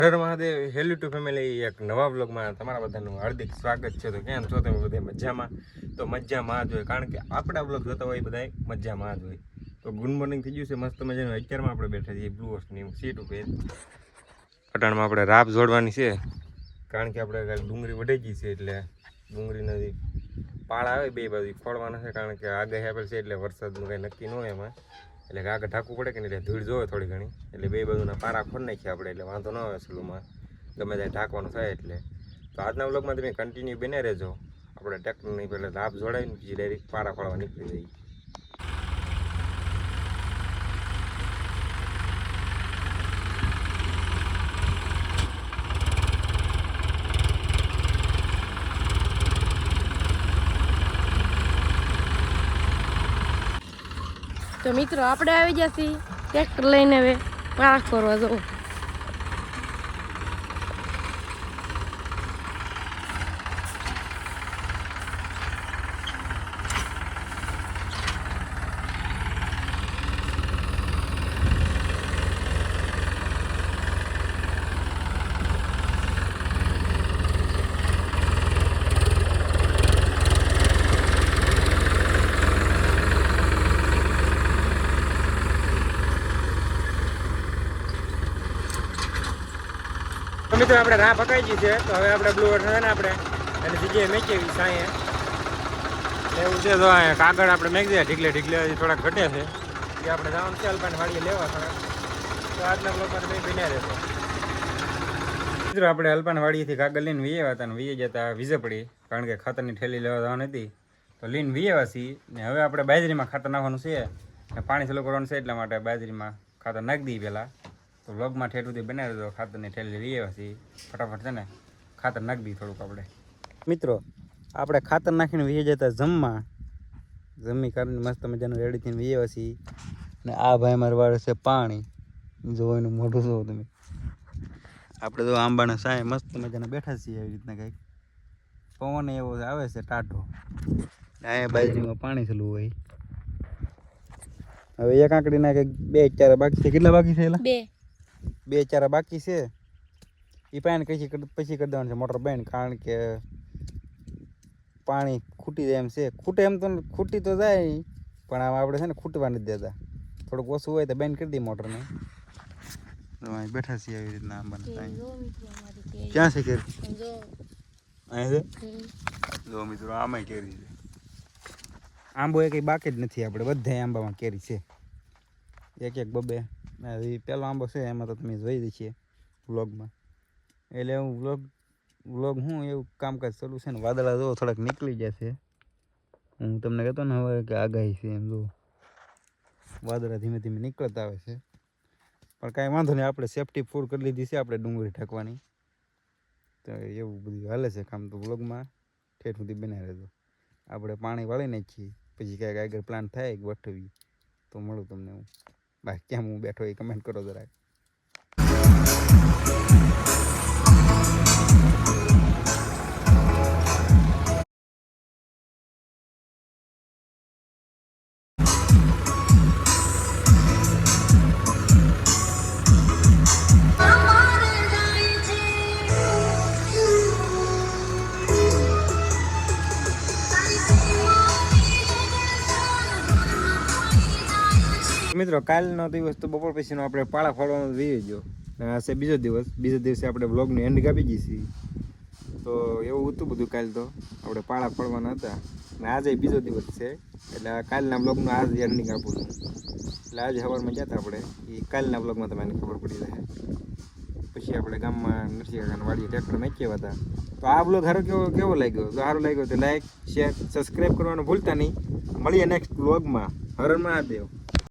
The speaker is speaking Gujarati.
હર મહાદેવ, હેલો ટુ ફેમિલી, એક નવા વ્લોગમાં તમારા બધાનું હાર્દિક સ્વાગત છે. તો કેમ છો તમે બધા? મજામાં? તો મજામાં જ હોય, કારણ કે આપણા વ્લોગ જોતા હોય બધા મજામાં જ હોય. તો ગુડ મોર્નિંગ થઈ ગયું છે મસ્ત મજાનું. અત્યારમાં આપણે બેઠા છીએ બ્લુ હોર્સની સીટ ઉપર. પટાણમાં આપણે રાપ જોડવાની છે, કારણ કે આપણે ડુંગળી વઢાઈ ગઈ છે, એટલે ડુંગળીના પાળ આવે બે બાજુ ખોળવાના છે, કારણ કે આગાહી આપેલ છે એટલે વરસાદનું કંઈ નક્કી ન હોય એમાં. એટલે આગળ ઢાંકવું પડે કે નહીં, એટલે ધૂળ જોવે થોડી ઘણી, એટલે બે બાજુના પારા ખોલી નાખ્યા આપણે, એટલે વાંધો ન આવે સ્લૂમાં ગમે ત્યાં ઢાંકવાનું થાય. એટલે તો આજના વ્લોગમાં તમે કન્ટિન્યુ બને રહેજો. આપણે ટ્રેક્ટરની પહેલાં લાભ જોડાવીને પછી ડાયરેક્ટ પારા ખોળવા નીકળી જઈએ. તો મિત્રો આપણે આવી જશે ટ્રેક્ટર લઈને હવે પાક કરવા જવું. મિત્રો આપણે રાહ પકાઈ ગઈ છે, તો હવે આપણે બ્લુ હોર્સ છે ને આપણે એની જગ્યાએ મેચી સાંયે એવું છે. તો અહીંયા કાગળ આપણે મેકી દઈએ, ઢીકલે થોડાક ઘટે છે, એ આપણે જવાનું છે અલ્પાને વાડીએ લેવા થોડાક. તો આજના બ્લોગમાં તમે બન્યા રહેશો. મિત્રો આપણે અલ્પાને વાડીએથી કાગળ લઈને વીએ હતા, ને વીએ જતા વિજે પડી, કારણ કે ખાતરની થેલી લેવા જવાની હતી. તો લઈને વીએ છીએ, ને હવે આપણે બાજરીમાં ખાતર નાખવાનું છે, ને પાણી ચાલુ કરવાનું છે, એટલા માટે બાજરીમાં ખાતર નાખી દઈએ પહેલાં. તો વ્લોગમાં ઠેઠ સુધી બનાવી દો. ખાતરની થેલી લઈ આવ્યા છીએ, ફટાફટ છે ને ખાતર નાખી દઈએ થોડુંક આપણે. મિત્રો આપણે ખાતર નાખીને વીએ જતા જમી કરીને મસ્ત મજાનું રેડી થઈને વીએ છીએ. અને આ ભાઈ મારે વાળે છે પાણી, જો એનું મોઢું જોવો તમે. આપણે તો આંબાના સાંયે મસ્ત મજાના બેઠા છીએ, એવી રીતના કંઈક પવન એવો આવે છે ટાઢો, અહીંયા બાજરીમાં પાણી ચાલુ હોય. હવે એક આંકડીના કંઈક 2 ચારા બાકી છે. કેટલા બાકી છે? એલા 2 ચારા બાકી છે. એ પાણી પછી કરી દેવાનું છે મોટર બંધ, કારણ કે પાણી ખૂટી જાય એમ છે. ખૂટે એમ તો ખૂટી તો જાય, પણ આમાં આપણે છે ને ખૂટવા નથી દેતા. થોડુંક ઓછું હોય તો બંધ કરી દઈએ મોટરને. બેઠા છીએ એવી રીતના આંબાને ક્યાં છે કેરી? અહીંયા છે. જો મિત્રો આમાંય કેરી છે. આંબો એ કંઈ બાકી જ નથી, આપણે બધા આંબામાં કેરી છે, એક બબે. પહેલો આંબો છે, એમાં તો તમે જોઈ દઈ છીએ વ્લોગમાં. એટલે હું વ્લોગ હું એવું કામકાજ ચાલુ છે ને. વાદળા જો થોડાક નીકળી જશે, હું તમને કહેતો ને હવે કે આગાહી છે એમ. જો વાદળા ધીમે ધીમે નીકળતા આવે છે, પણ કાંઈ વાંધો નહીં, આપણે સેફટી ફૂલ કરી લીધી છે આપણે ડુંગળી ઢાંકવાની. તો એવું બધું હાલે છે કામ. તો વ્લોગમાં ઠેઠ સુધી બનાવી રહેજો. આપણે પાણી વાળી નાખીએ, પછી કાંઈક આગળ પ્લાન થાય ગોઠવીએ તો મળું તમને હું. બાકી કેમ હું બેઠો એ કમેન્ટ કરો જરાક. મિત્રો કાલનો દિવસ તો બપોર પછીનો આપણે પાળા ફાળવાનો રહી ગયો. આ છે બીજો દિવસે આપણે વ્લોગની એન્ડ કાપી ગઈ છીએ. તો એવું હતું બધું. કાલ તો આપણે પાળા ફાળવાના હતા, અને આજે બીજો દિવસ છે, એટલે કાલના વ્લોગનું આજ એન્ડિંગ આપું છું. એટલે આજે સવારમાં જતા આપણે એ કાલના વ્લોગમાં તમને ખબર પડી રહે. પછી આપણે ગામમાં નરસિંહ કાકાના વાડીએ ટ્રેક્ટર મેચ્યા હતા. તો આ વ્લોગ કેવો લાગ્યો? જો સારો લાગ્યો તો લાઈક, શેર, સબસ્ક્રાઈબ કરવાનું ભૂલતા નહીં. મળીએ નેક્સ્ટ વ્લોગમાં. હર મહાદેવ.